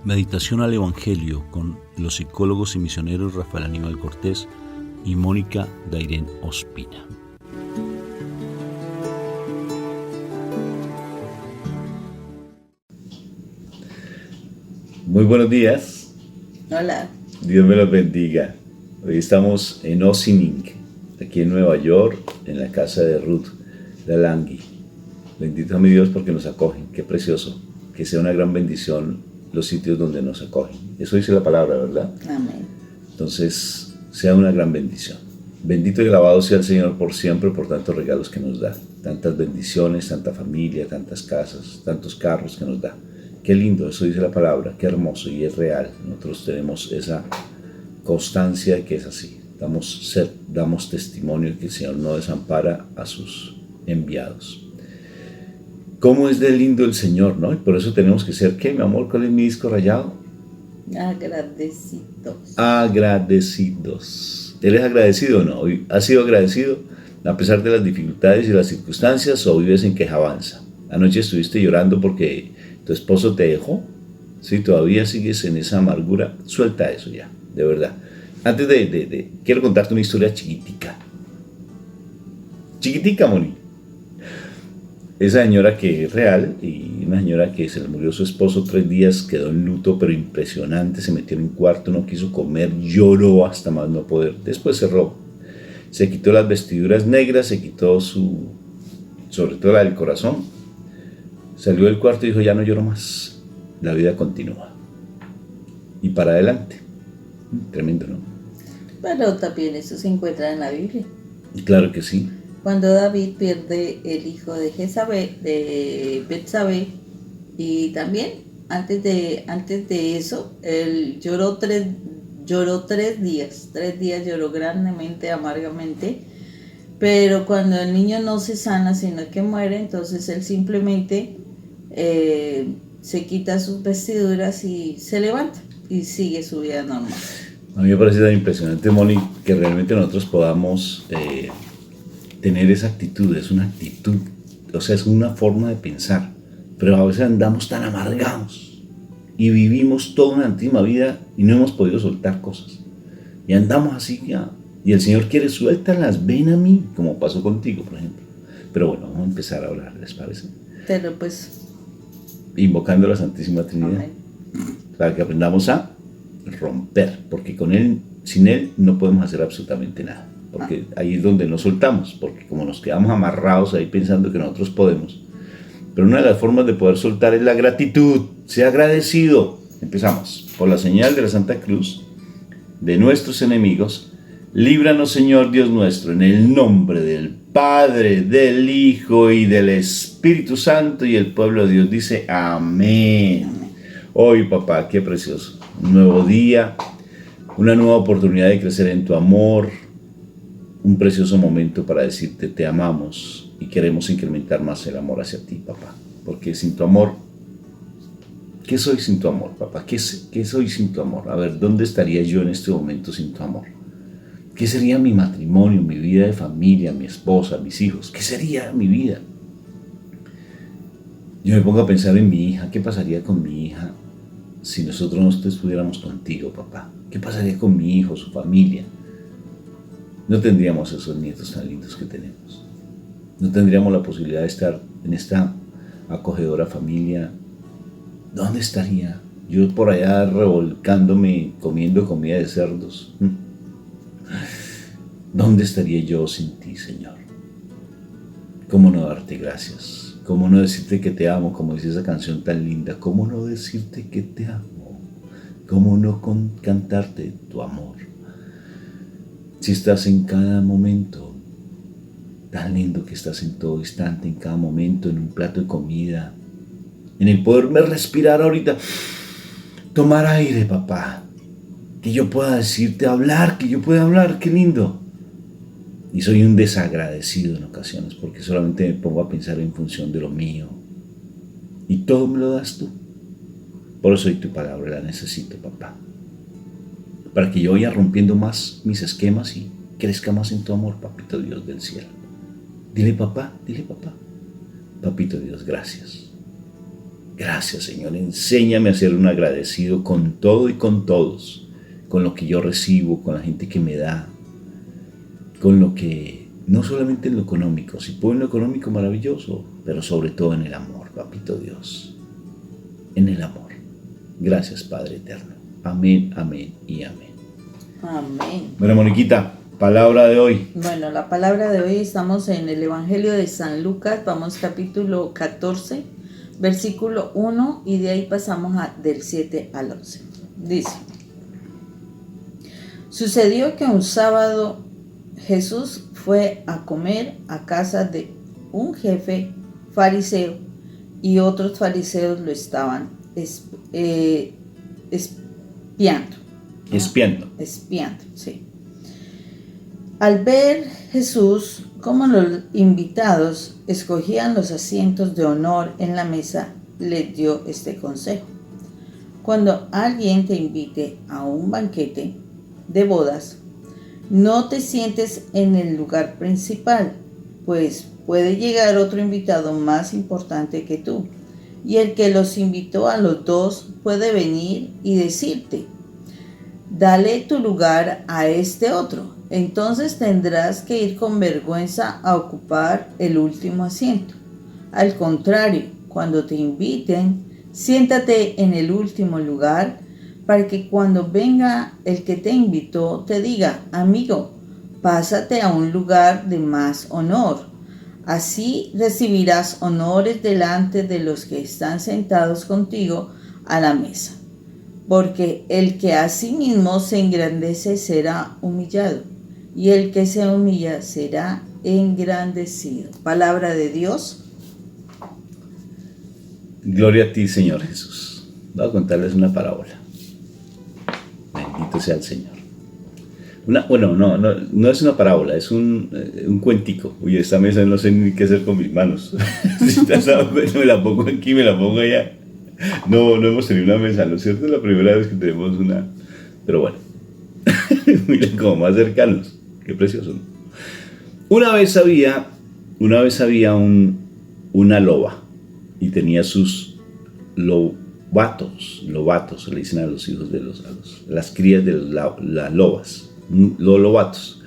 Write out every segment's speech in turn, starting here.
Meditación al Evangelio con los psicólogos y misioneros Rafael Aníbal Cortés y Mónica Dairén Ospina. Muy buenos días. Hola. Dios me los bendiga. Hoy estamos en Ossining, aquí en Nueva York, en la casa de Ruth Dalangui. Bendito a mi Dios porque nos acogen. Qué precioso. Que sea una gran bendición los sitios donde nos acogen. Eso dice la palabra, ¿verdad? Amén. Entonces, sea una gran bendición. Bendito y alabado sea el Señor por siempre, por tantos regalos que nos da. Tantas bendiciones, tanta familia, tantas casas, tantos carros que nos da. Qué lindo, eso dice la palabra, qué hermoso y es real. Nosotros tenemos esa constancia de que es así. Damos testimonio de que el Señor no desampara a sus enviados. ¿Cómo es de lindo el Señor, no? Y por eso tenemos que ser, ¿qué, mi amor? ¿Cuál es mi disco rayado? Agradecidos. Agradecidos. ¿Él es agradecido o no? ¿Has sido agradecido a pesar de las dificultades y las circunstancias o vives en quejabanza? Anoche estuviste llorando porque tu esposo te dejó. Si todavía sigues en esa amargura, suelta eso ya, de verdad. Antes quiero contarte una historia chiquitica. Chiquitica, Moni. Esa señora que es real, y una señora que se le murió su esposo 3 días, quedó en luto, pero impresionante, se metió en un cuarto, no quiso comer, lloró hasta más no poder. Después cerró, se quitó las vestiduras negras, se quitó sobre todo la del corazón, salió del cuarto y dijo, ya no lloro más, la vida continúa. Y para adelante. Tremendo, ¿no? Pero también eso se encuentra en la Biblia. Claro que sí. Cuando David pierde el hijo de Betsabé, y también antes de eso, él lloró tres días. 3 días lloró grandemente, amargamente. Pero cuando el niño no se sana, sino que muere, entonces él simplemente se quita sus vestiduras y se levanta y sigue su vida normal. A mí me parece tan impresionante, Moni, que realmente nosotros podamos tener esa actitud. Es una actitud, o sea, es una forma de pensar, pero a veces andamos tan amargados y vivimos toda una antigua vida y no hemos podido soltar cosas y andamos así ya, y el Señor quiere, suéltalas, ven a mí, como pasó contigo, por ejemplo. Pero bueno, vamos a empezar a hablar, ¿les parece? Pero pues Invocando a la Santísima Trinidad. amén. Para que aprendamos a romper, porque sin Él no podemos hacer absolutamente nada, porque ahí es donde nos soltamos, porque como nos quedamos amarrados ahí pensando que nosotros podemos. Pero una de las formas de poder soltar es la gratitud. Sea agradecido. Empezamos. Por la señal de la Santa Cruz de nuestros enemigos, líbranos, Señor Dios nuestro, en el nombre del Padre, del Hijo y del Espíritu Santo. Y el pueblo de Dios dice amén. Hoy, papá, qué precioso. Un nuevo día, una nueva oportunidad de crecer en tu amor, un precioso momento para decirte te amamos y queremos incrementar más el amor hacia ti, papá. Porque sin tu amor, ¿qué soy sin tu amor, papá? ¿Qué soy sin tu amor? A ver, ¿dónde estaría yo en este momento sin tu amor? ¿Qué sería mi matrimonio, mi vida de familia, mi esposa, mis hijos? ¿Qué sería mi vida? Yo me pongo a pensar en mi hija. ¿Qué pasaría con mi hija si nosotros no estuviéramos contigo, papá? ¿Qué pasaría con mi hijo, su familia? No tendríamos esos nietos tan lindos que tenemos. No tendríamos la posibilidad de estar en esta acogedora familia. ¿Dónde estaría? Yo por allá revolcándome, comiendo comida de cerdos. ¿Dónde estaría yo sin ti, Señor? ¿Cómo no darte gracias? ¿Cómo no decirte que te amo, como dice esa canción tan linda? ¿Cómo no decirte que te amo? ¿Cómo no cantarte tu amor? Si estás en cada momento, tan lindo que estás en todo instante, en cada momento, en un plato de comida, en el poderme respirar ahorita, tomar aire, papá, que yo pueda decirte, que yo pueda hablar, qué lindo. Y soy un desagradecido en ocasiones porque solamente me pongo a pensar en función de lo mío. Y todo me lo das tú. Por eso hoy tu palabra la necesito, papá. Para que yo vaya rompiendo más mis esquemas y crezca más en tu amor, papito Dios del cielo. Dile papá, papito Dios, gracias. Gracias, Señor. Enséñame a ser un agradecido con todo y con todos, con lo que yo recibo, con la gente que me da, con lo que, no solamente en lo económico, si puedo en lo económico, maravilloso, pero sobre todo en el amor, papito Dios, en el amor. Gracias, Padre eterno. Amén, amén y amén. Amén. Bueno, Moniquita, palabra de hoy. Bueno, la palabra de hoy estamos en el Evangelio de San Lucas, vamos capítulo 14, versículo 1 y de ahí pasamos del 7 al 11. Dice: sucedió que un sábado Jesús fue a comer a casa de un jefe fariseo y otros fariseos lo estaban espiando. Espiando, sí. Al ver Jesús cómo los invitados escogían los asientos de honor en la mesa, les dio este consejo: cuando alguien te invite a un banquete de bodas, no te sientes en el lugar principal, pues puede llegar otro invitado más importante que tú, y el que los invitó a los dos puede venir y decirte: dale tu lugar a este otro. Entonces tendrás que ir con vergüenza a ocupar el último asiento. Al contrario, cuando te inviten, siéntate en el último lugar, para que cuando venga el que te invitó te diga: amigo, pásate a un lugar de más honor. Así recibirás honores delante de los que están sentados contigo a la mesa. Porque el que a sí mismo se engrandece será humillado, y el que se humilla será engrandecido. Palabra de Dios. Gloria a ti, Señor Jesús. Voy a contarles una parábola. Bendito sea el Señor. No es una parábola, es un cuentico. Uy, esta mesa no sé ni qué hacer con mis manos. Si te has dado cuenta, me la pongo aquí, me la pongo allá. No hemos tenido una mesa, ¿no es cierto? Es la primera vez que tenemos una. Pero bueno, miren como más cercanos. Qué precioso, ¿no? Una vez había una loba y tenía sus lobatos, le dicen a los hijos de las crías de las lobas, los lobatos.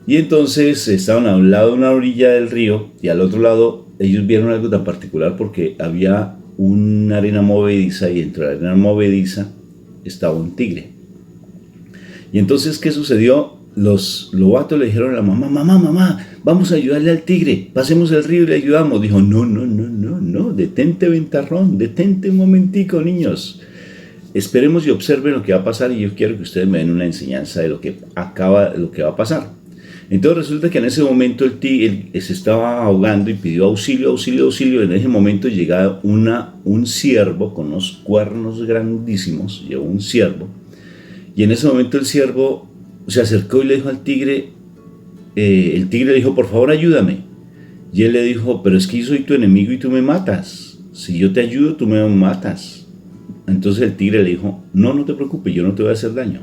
Y entonces estaban a un lado de una orilla del río y al otro lado ellos vieron algo tan particular porque había una arena movediza y dentro de la arena movediza estaba un tigre. Y entonces, ¿qué sucedió? Los lobatos le dijeron a la mamá: mamá, vamos a ayudarle al tigre, pasemos el río y le ayudamos. Dijo: no, detente, ventarrón, detente un momentico, niños. Esperemos y observen lo que va a pasar y yo quiero que ustedes me den una enseñanza de lo que va a pasar. Entonces resulta que en ese momento el tigre se estaba ahogando y pidió auxilio. En ese momento llega un ciervo con unos cuernos grandísimos, llegó un ciervo, y en ese momento el ciervo se acercó y le dijo al tigre, el tigre le dijo: por favor, ayúdame. Y él le dijo: pero es que yo soy tu enemigo y tú me matas. Si yo te ayudo, tú me matas. Entonces el tigre le dijo: no te preocupes, yo no te voy a hacer daño.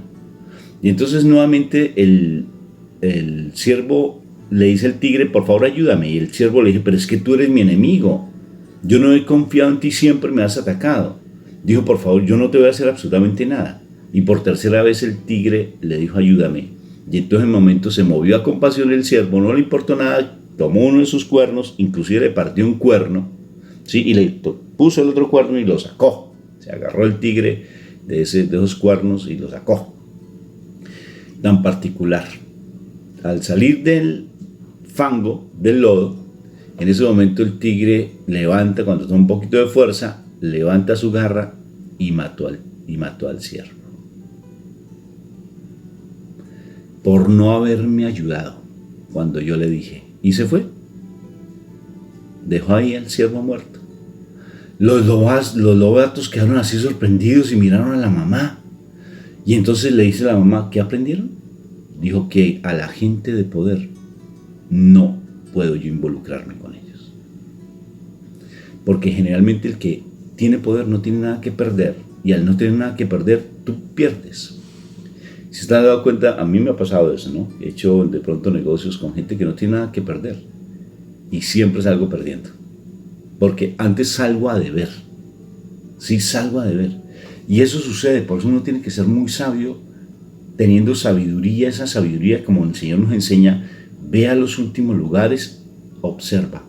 Y entonces nuevamente el ciervo le dice al tigre: por favor, ayúdame. Y el ciervo le dice: pero es que tú eres mi enemigo. Yo no he confiado en ti, siempre me has atacado. Dijo: por favor, yo no te voy a hacer absolutamente nada. Y por tercera vez el tigre le dijo: ayúdame. Y entonces en el momento se movió a compasión el ciervo, no le importó nada, tomó uno de sus cuernos, inclusive le partió un cuerno, ¿sí? Y le puso el otro cuerno y lo sacó. Se agarró el tigre de esos cuernos y lo sacó. Tan particular. Al salir del fango, del lodo, en ese momento el tigre levanta, cuando toma un poquito de fuerza, levanta su garra y mató al ciervo. Por no haberme ayudado cuando yo le dije. Y se fue. Dejó ahí al ciervo muerto. Los lobatos quedaron así sorprendidos y miraron a la mamá. Y entonces le dice a la mamá: ¿qué aprendieron? Dijo que a la gente de poder no puedo yo involucrarme con ellos. Porque generalmente el que tiene poder no tiene nada que perder. Y al no tener nada que perder, tú pierdes. Si se han dado cuenta, a mí me ha pasado eso, ¿no? He hecho de pronto negocios con gente que no tiene nada que perder. Y siempre salgo perdiendo. Porque antes salgo a deber. ¿sí? Salgo a deber. Y eso sucede, por eso uno tiene que ser muy sabio, teniendo sabiduría, esa sabiduría como el Señor nos enseña, ve a los últimos lugares, observa.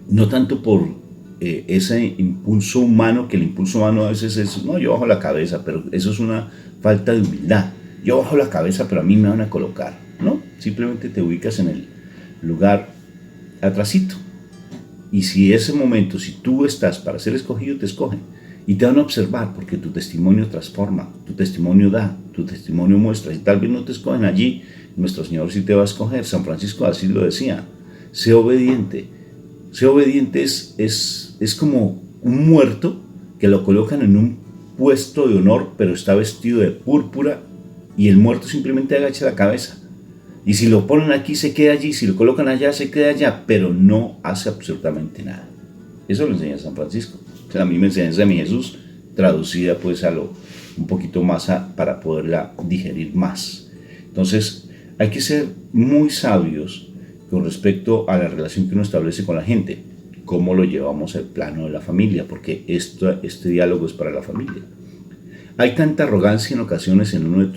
No tanto por ese impulso humano, que el impulso humano a veces es, no, yo bajo la cabeza, pero eso es una falta de humildad. Yo bajo la cabeza, pero a mí me van a colocar, ¿no? Simplemente te ubicas en el lugar atrasito. Y si ese momento, si tú estás para ser escogido, te escogen. Y te van a observar porque tu testimonio transforma, tu testimonio da, tu testimonio muestra. Y tal vez no te escogen allí, nuestro Señor sí te va a escoger. San Francisco de Asís lo decía, sé obediente. Sé obediente es como un muerto que lo colocan en un puesto de honor, pero está vestido de púrpura y el muerto simplemente agacha la cabeza. Y si lo ponen aquí, se queda allí, si lo colocan allá, se queda allá, pero no hace absolutamente nada. Eso lo enseña San Francisco. Es la misma enseñanza de mi Jesús, traducida pues a lo un poquito más para poderla digerir más. Entonces, hay que ser muy sabios con respecto a la relación que uno establece con la gente, cómo lo llevamos al plano de la familia, porque este diálogo es para la familia. Hay tanta arrogancia en ocasiones en uno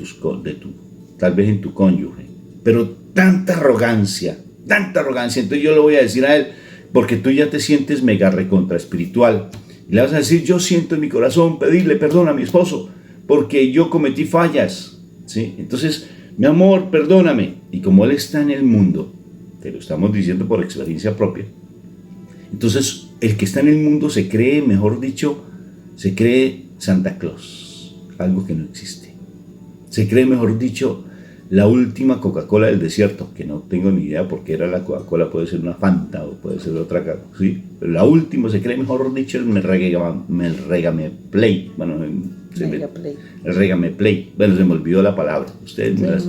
tal vez en tu cónyuge, pero tanta arrogancia, entonces yo le voy a decir a él, porque tú ya te sientes mega recontra espiritual, y le vas a decir, yo siento en mi corazón pedirle perdón a mi esposo, porque yo cometí fallas, ¿sí? Entonces, mi amor, perdóname, y como él está en el mundo, te lo estamos diciendo por experiencia propia, entonces el que está en el mundo se cree, mejor dicho, se cree Santa Claus, algo que no existe, se cree, mejor dicho, la última Coca-Cola del desierto, que no tengo ni idea por qué era la Coca-Cola, puede ser una Fanta o puede ser otra, ¿sí? Pero la última, se cree, mejor dicho, el Regame Play. Bueno, el Regame Play. Bueno, se me olvidó la palabra. Ustedes me las...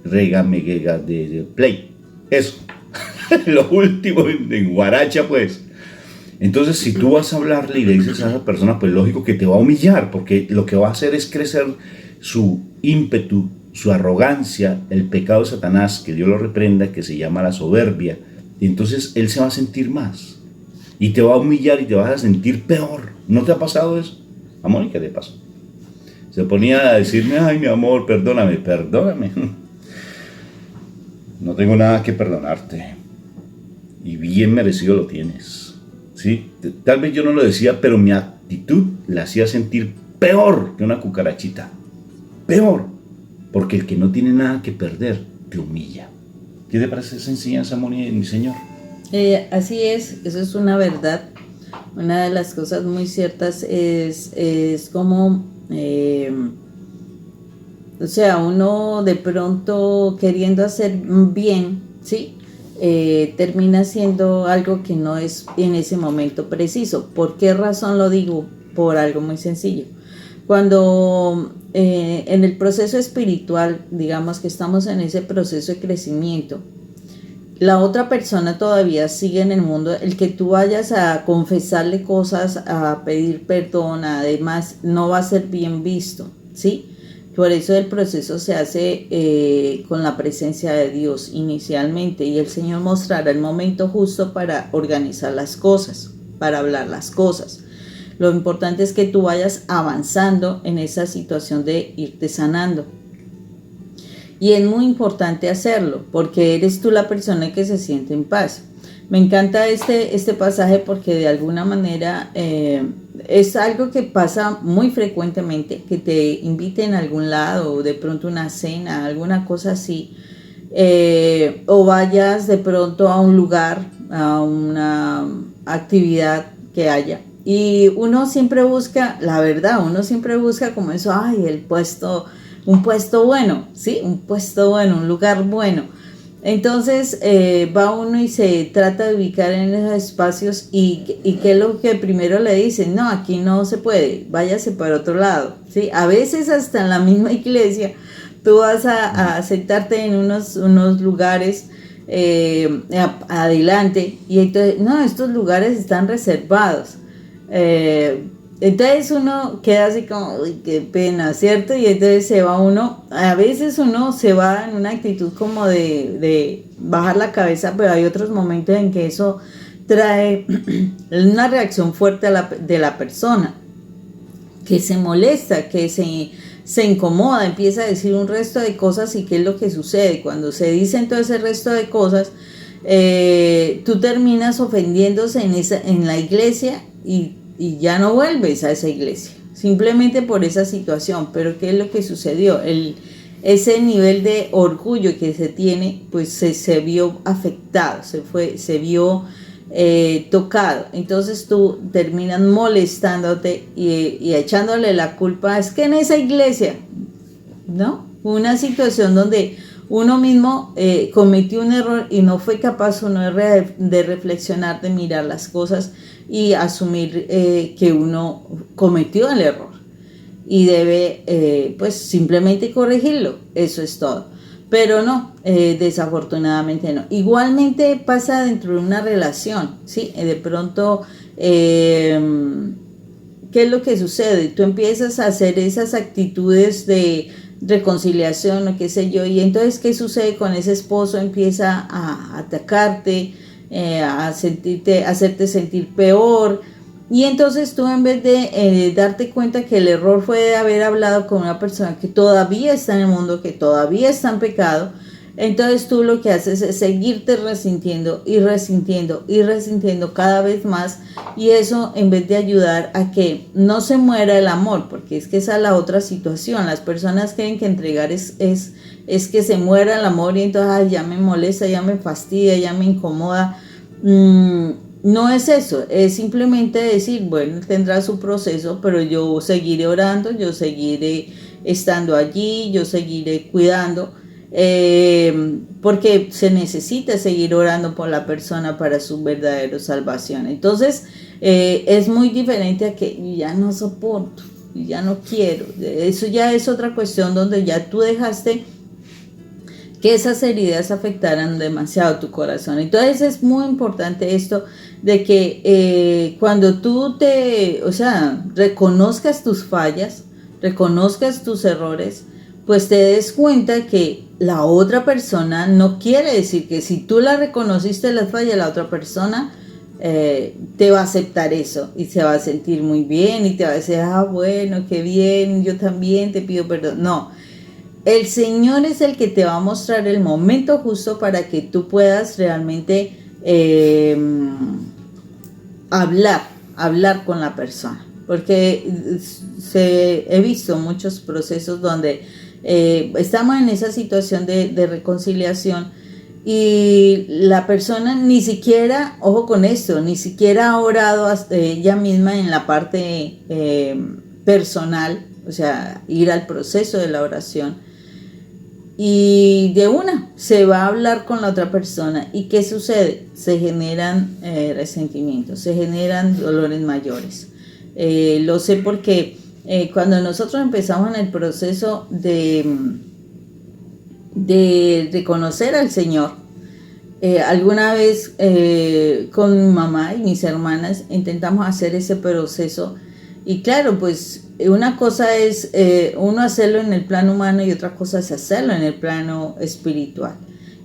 Regame de Play. Eso. Lo último en guaracha, pues. Entonces, si tú vas a hablarle y le dices a esa persona, pues lógico que te va a humillar, porque lo que va a hacer es crecer su ímpetu, su arrogancia, el pecado de Satanás, que Dios lo reprenda, que se llama la soberbia. Y entonces él se va a sentir más y te va a humillar y te vas a sentir peor. ¿No te ha pasado eso? A Mónica le pasó. Se ponía a decirme, ay, mi amor, perdóname. No tengo nada que perdonarte. Y bien merecido lo tienes. ¿Sí? Tal vez yo no lo decía, pero mi actitud la hacía sentir peor que una cucarachita. Peor, porque el que no tiene nada que perder te humilla. ¿Qué te parece esa enseñanza, Moni, mi Señor? Así es, eso es una verdad. Una de las cosas muy ciertas es como, o sea, uno de pronto queriendo hacer bien, ¿sí? Termina siendo algo que no es en ese momento preciso. ¿Por qué razón lo digo? Por algo muy sencillo. Cuando en el proceso espiritual, digamos que estamos en ese proceso de crecimiento, la otra persona todavía sigue en el mundo, el que tú vayas a confesarle cosas, a pedir perdón, además, no va a ser bien visto, ¿sí? Por eso el proceso se hace con la presencia de Dios inicialmente, y el Señor mostrará el momento justo para organizar las cosas, para hablar las cosas. Lo importante es que tú vayas avanzando en esa situación de irte sanando. Y es muy importante hacerlo, porque eres tú la persona que se siente en paz. Me encanta este pasaje porque de alguna manera es algo que pasa muy frecuentemente, que te inviten a algún lado, o de pronto una cena, alguna cosa así, o vayas de pronto a un lugar, a una actividad que haya. Y uno siempre busca, la verdad, como eso, ay, un puesto bueno, ¿sí? Un puesto bueno, un lugar bueno. Entonces va uno y se trata de ubicar en esos espacios y ¿qué es lo que primero le dicen? No, aquí no se puede, váyase para otro lado, ¿sí? A veces hasta en la misma iglesia tú vas a sentarte en unos lugares adelante y entonces, no, estos lugares están reservados. Entonces uno queda así como, uy, qué pena, ¿cierto? Y entonces se va uno, a veces uno se va en una actitud como de bajar la cabeza, pero hay otros momentos en que eso trae una reacción fuerte de la persona, que se molesta, que se incomoda, empieza a decir un resto de cosas. ¿Y qué es lo que sucede? Cuando se dicen todo ese resto de cosas, tú terminas ofendiéndose en la iglesia y ya no vuelves a esa iglesia, simplemente por esa situación. Pero ¿qué es lo que sucedió? Ese nivel de orgullo que se tiene, pues se vio afectado, se vio tocado. Entonces tú terminas molestándote y echándole la culpa. Es que en esa iglesia, ¿no? Una situación donde uno mismo cometió un error y no fue capaz uno de reflexionar, de mirar las cosas y asumir que uno cometió el error y debe pues simplemente corregirlo. Eso es todo. Pero no, desafortunadamente no. Igualmente pasa dentro de una relación, ¿sí? De pronto, ¿qué es lo que sucede? Tú empiezas a hacer esas actitudes de reconciliación o qué sé yo, y entonces ¿qué sucede con ese esposo? Empieza a atacarte, a hacerte sentir peor. Y entonces tú, en vez de darte cuenta que el error fue de haber hablado con una persona que todavía está en el mundo, que todavía está en pecado, entonces tú lo que haces es seguirte resintiendo y resintiendo y resintiendo cada vez más. Y eso, en vez de ayudar a que no se muera el amor, porque es que esa es la otra situación. Las personas creen que entregar es que se muera el amor, y entonces ay, ya me molesta, ya me fastidia, ya me incomoda. No es eso, es simplemente decir, bueno, tendrá su proceso, pero yo seguiré orando, yo seguiré estando allí, yo seguiré cuidando, porque se necesita seguir orando por la persona para su verdadera salvación. Entonces, es muy diferente a que ya no soporto, ya no quiero. Eso ya es otra cuestión donde ya tú dejaste que esas heridas afectaran demasiado tu corazón. Entonces es muy importante esto de que cuando tú reconozcas tus fallas, reconozcas tus errores, pues te des cuenta que la otra persona no quiere decir que si tú la reconociste las fallas, la otra persona te va a aceptar eso y se va a sentir muy bien y te va a decir, bueno, qué bien, yo también te pido perdón. No. El Señor es el que te va a mostrar el momento justo para que tú puedas realmente hablar con la persona. Porque he visto muchos procesos donde estamos en esa situación de reconciliación y la persona ni siquiera, ojo con esto, ni siquiera ha orado hasta ella misma en la parte personal, o sea, ir al proceso de la oración. Y de una se va a hablar con la otra persona. ¿Y qué sucede? Se generan resentimientos, se generan dolores mayores. Lo sé porque cuando nosotros empezamos en el proceso de reconocer al Señor, alguna vez con mi mamá y mis hermanas intentamos hacer ese proceso. Y claro, pues una cosa es uno hacerlo en el plano humano y otra cosa es hacerlo en el plano espiritual.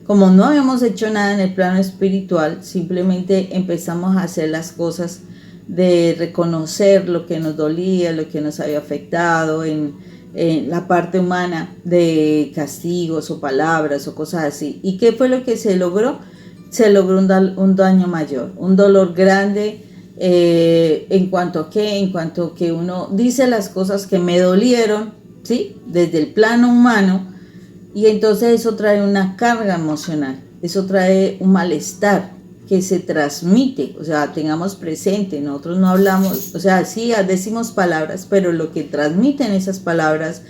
Como no habíamos hecho nada en el plano espiritual, simplemente empezamos a hacer las cosas de reconocer lo que nos dolía, lo que nos había afectado en la parte humana, de castigos o palabras o cosas así. ¿Y qué fue lo que se logró? Se logró un daño mayor, un dolor grande. En cuanto que uno dice las cosas que me dolieron, ¿sí? Desde el plano humano, y entonces eso trae una carga emocional, eso trae un malestar que se transmite. O sea, tengamos presente, nosotros no hablamos, o sea, sí decimos palabras, pero lo que transmiten esas palabras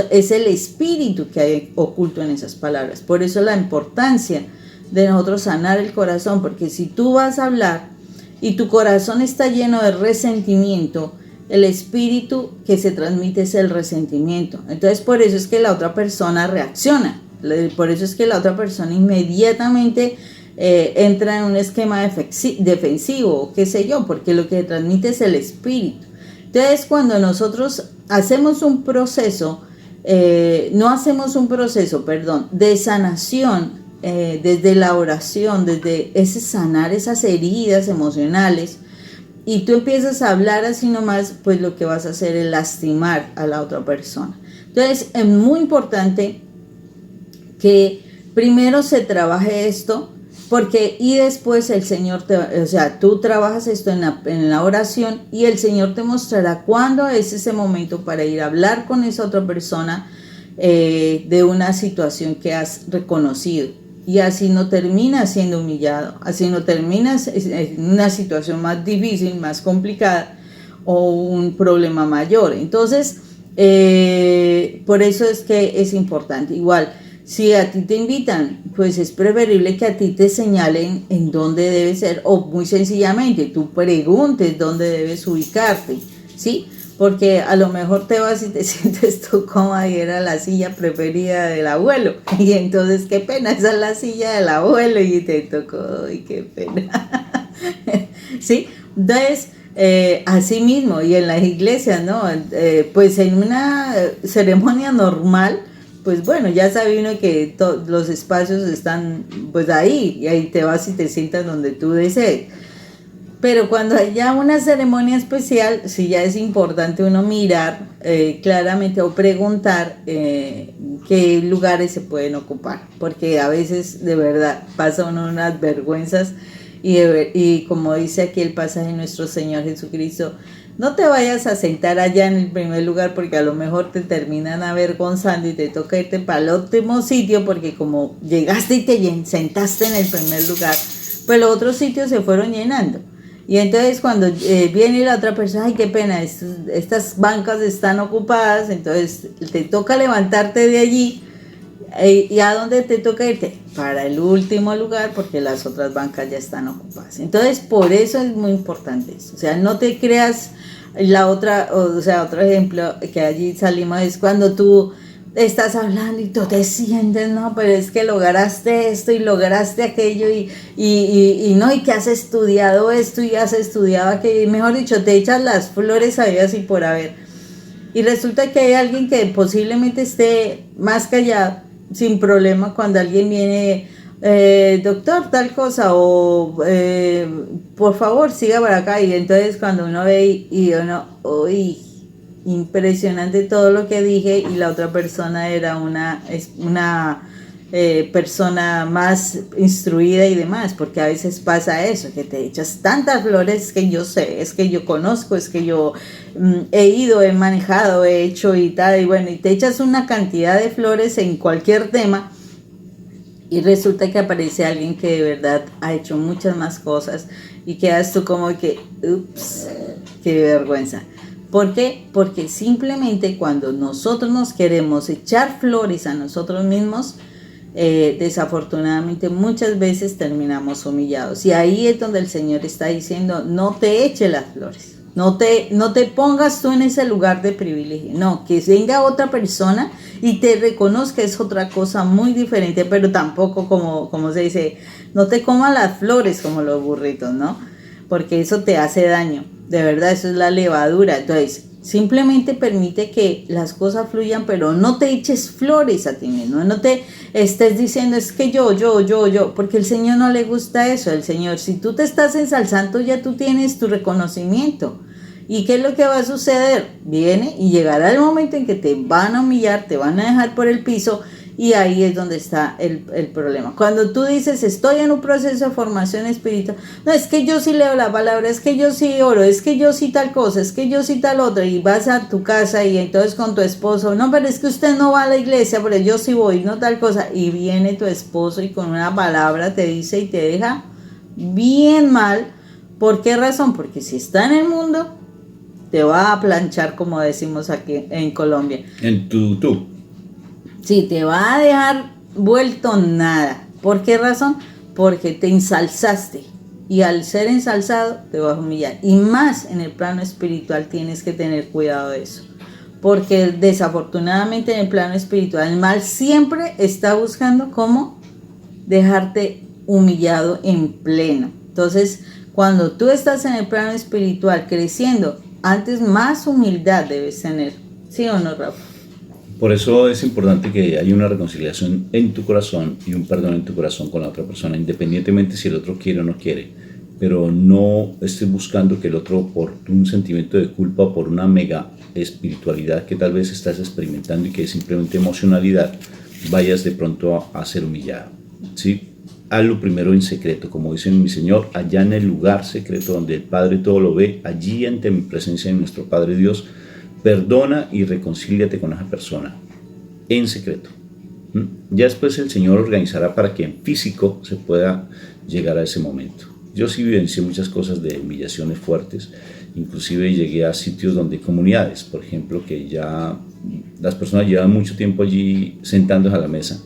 es el espíritu que hay oculto en esas palabras. Por eso la importancia de nosotros sanar el corazón, porque si tú vas a hablar y tu corazón está lleno de resentimiento, el espíritu que se transmite es el resentimiento. Entonces por eso es que la otra persona reacciona, por eso es que la otra persona inmediatamente entra en un esquema defensivo, qué sé yo, porque lo que transmite es el espíritu. Entonces cuando nosotros hacemos un proceso, de sanación desde la oración, desde ese sanar esas heridas emocionales, y tú empiezas a hablar así nomás, pues lo que vas a hacer es lastimar a la otra persona. Entonces es muy importante que primero se trabaje esto, porque y después el Señor o sea, tú trabajas esto en la oración, y el Señor te mostrará cuándo es ese momento para ir a hablar con esa otra persona de una situación que has reconocido, y así no terminas siendo humillado, así no terminas en una situación más difícil, más complicada, o un problema mayor. Entonces por eso es que es importante. Igual, si a ti te invitan, pues es preferible que a ti te señalen en dónde debes ser, o muy sencillamente tú preguntes dónde debes ubicarte, ¿sí? Porque a lo mejor te vas y te sientes tú cómoda y era la silla preferida del abuelo, y entonces qué pena, esa es la silla del abuelo y te tocó, y qué pena. ¿Sí? Entonces, así mismo, y en las iglesias, ¿no? Pues en una ceremonia normal, pues bueno, ya sabe uno que los espacios están pues ahí, y ahí te vas y te sientas donde tú desees. Pero cuando hay ya una ceremonia especial, sí ya es importante uno mirar claramente, o preguntar qué lugares se pueden ocupar, porque a veces de verdad pasa uno unas vergüenzas, y como dice aquí el pasaje de nuestro Señor Jesucristo, no te vayas a sentar allá en el primer lugar, porque a lo mejor te terminan avergonzando y te toca irte para el último sitio, porque como llegaste y te sentaste en el primer lugar, pues los otros sitios se fueron llenando. Y entonces cuando viene la otra persona, ay, qué pena, estas bancas están ocupadas, entonces te toca levantarte de allí. ¿Y a dónde te toca irte? Para el último lugar, porque las otras bancas ya están ocupadas. Entonces, por eso es muy importante eso. O sea, no te creas la otra, o sea, otro ejemplo que allí salimos es cuando tú estás hablando y tú te sientes, no, pero es que lograste esto y lograste aquello, y no, y que has estudiado esto y has estudiado aquello, y mejor dicho, te echas las flores a Dios y por haber. Y resulta que hay alguien que posiblemente esté más callado, sin problema, cuando alguien viene, doctor, tal cosa, o por favor, siga por acá. Y entonces cuando uno ve y uno, uy, impresionante todo lo que dije, y la otra persona era una persona más instruida y demás, porque a veces pasa eso, que te echas tantas flores, que yo sé, es que yo conozco, es que yo he ido, he manejado, he hecho y tal, y bueno, y te echas una cantidad de flores en cualquier tema, y resulta que aparece alguien que de verdad ha hecho muchas más cosas, y quedas tú como que, ups, qué vergüenza. ¿Por qué? Porque simplemente cuando nosotros nos queremos echar flores a nosotros mismos, desafortunadamente muchas veces terminamos humillados, y ahí es donde el Señor está diciendo, no te eche las flores, no te pongas tú en ese lugar de privilegio, no, que venga otra persona y te reconozca, es otra cosa muy diferente, pero tampoco como se dice, no te comas las flores como los burritos, ¿no? Porque eso te hace daño, de verdad, eso es la levadura. Entonces simplemente permite que las cosas fluyan, pero no te eches flores a ti mismo, no te estés diciendo es que yo, porque el Señor no le gusta eso. El Señor, si tú te estás ensalzando, ya tú tienes tu reconocimiento. ¿Y qué es lo que va a suceder? Viene y llegará el momento en que te van a humillar, te van a dejar por el piso, y ahí es donde está el problema. Cuando tú dices, estoy en un proceso de formación espiritual, no, es que yo sí leo la palabra, es que yo sí oro, es que yo sí tal cosa, es que yo sí tal otra, y vas a tu casa y entonces con tu esposo, no, pero es que usted no va a la iglesia, pero yo sí voy, no tal cosa, y viene tu esposo y con una palabra te dice y te deja bien mal. ¿Por qué razón? Porque si está en el mundo, te va a planchar, como decimos aquí en Colombia. En tú. Sí, te va a dejar vuelto nada. ¿Por qué razón? Porque te ensalzaste, y al ser ensalzado te vas a humillar. Y más en el plano espiritual tienes que tener cuidado de eso, porque desafortunadamente en el plano espiritual el mal siempre está buscando cómo dejarte humillado en pleno. Entonces, cuando tú estás en el plano espiritual creciendo, antes más humildad debes tener. ¿Sí o no, Rafa? Por eso es importante que haya una reconciliación en tu corazón y un perdón en tu corazón con la otra persona, independientemente si el otro quiere o no quiere. Pero no estés buscando que el otro, por un sentimiento de culpa o por una mega espiritualidad que tal vez estás experimentando y que es simplemente emocionalidad, vayas de pronto a ser humillado, ¿sí? Hazlo primero en secreto, como dice mi Señor, allá en el lugar secreto donde el Padre todo lo ve, allí ante mi presencia de nuestro Padre Dios, perdona y reconcíliate con esa persona en secreto. Ya después el Señor organizará para que en físico se pueda llegar a ese momento. Yo sí vivencié muchas cosas de humillaciones fuertes, inclusive llegué a sitios donde comunidades, por ejemplo, que ya las personas llevaban mucho tiempo allí sentándose a la mesa,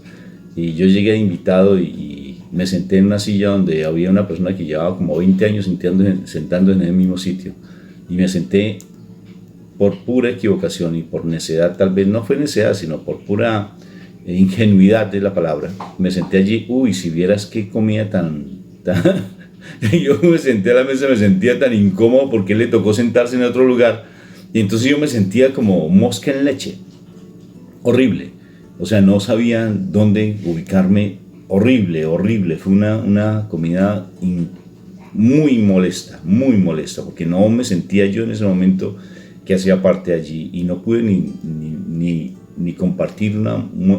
y yo llegué de invitado y me senté en una silla donde había una persona que llevaba como 20 años sentándose en el mismo sitio, y me senté por pura equivocación y por necedad, tal vez no fue necedad, sino por pura ingenuidad de la palabra. Me senté allí, si vieras qué comida tan yo me senté a la mesa, me sentía tan incómodo porque le tocó sentarse en otro lugar, y entonces yo me sentía como mosca en leche, horrible, o sea, no sabía dónde ubicarme, horrible, fue una comida muy molesta, porque no me sentía yo en ese momento que hacía parte allí, y no pude ni compartir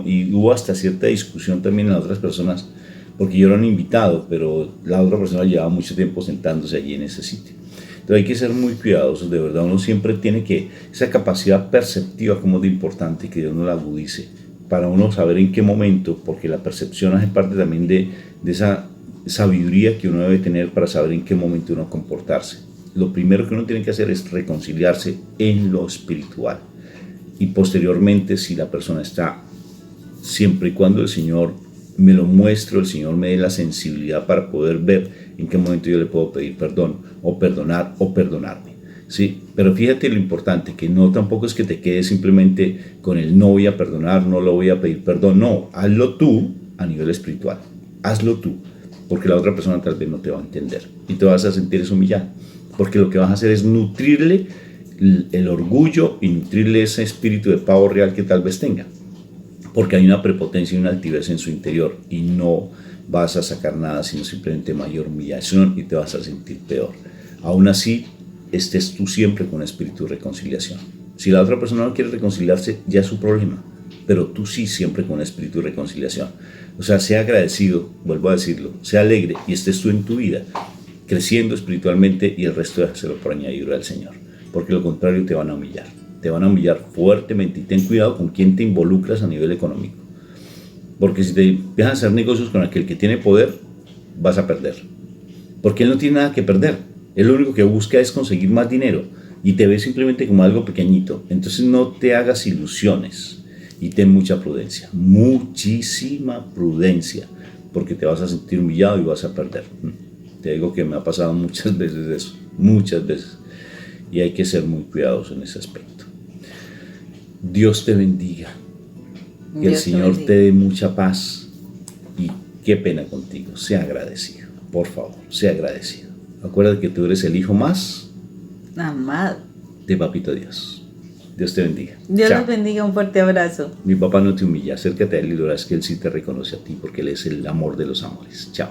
y hubo hasta cierta discusión también en las otras personas, porque yo era un invitado, pero la otra persona llevaba mucho tiempo sentándose allí en ese sitio. Entonces hay que ser muy cuidadosos, de verdad. Uno siempre tiene que, esa capacidad perceptiva como es de importante, que Dios nos la agudice, para uno saber en qué momento, porque la percepción hace parte también de esa sabiduría que uno debe tener para saber en qué momento uno comportarse. Lo primero que uno tiene que hacer es reconciliarse en lo espiritual, y posteriormente, si la persona está, siempre y cuando el Señor me lo muestre, el Señor me dé la sensibilidad para poder ver en qué momento yo le puedo pedir perdón, o perdonar, o perdonarme, ¿sí? Pero fíjate lo importante, que no tampoco es que te quedes simplemente con el no voy a perdonar, no lo voy a pedir perdón, no, hazlo tú a nivel espiritual, hazlo tú, porque la otra persona tal vez no te va a entender y te vas a sentir humillado, porque lo que vas a hacer es nutrirle el orgullo y nutrirle ese espíritu de pavo real que tal vez tenga, porque hay una prepotencia y una altivez en su interior, y no vas a sacar nada sino simplemente mayor humillación, y te vas a sentir peor. Aún así, estés tú siempre con un espíritu de reconciliación. Si la otra persona no quiere reconciliarse, ya es su problema, pero tú sí siempre con un espíritu de reconciliación. O sea, sea agradecido, vuelvo a decirlo, sea alegre, y estés tú en tu vida creciendo espiritualmente, y el resto déjaselo por añadidura al Señor, porque lo contrario te van a humillar. Te van a humillar fuertemente, y ten cuidado con quién te involucras a nivel económico, porque si te empiezas a hacer negocios con aquel que tiene poder, vas a perder, porque él no tiene nada que perder, él lo único que busca es conseguir más dinero, y te ve simplemente como algo pequeñito. Entonces no te hagas ilusiones, y ten mucha prudencia, muchísima prudencia, porque te vas a sentir humillado y vas a perder. Te digo que me ha pasado muchas veces eso, muchas veces, y hay que ser muy cuidadosos en ese aspecto. Dios te bendiga, que el Señor te dé mucha paz, y qué pena contigo. Sea agradecido, por favor, sea agradecido. Acuérdate que tú eres el hijo más amado de Papito Dios. Dios te bendiga. Dios Chao. los bendiga, un fuerte abrazo. Mi papá no te humilla, acércate a él y verás que él sí te reconoce a ti, porque él es el amor de los amores. Chao.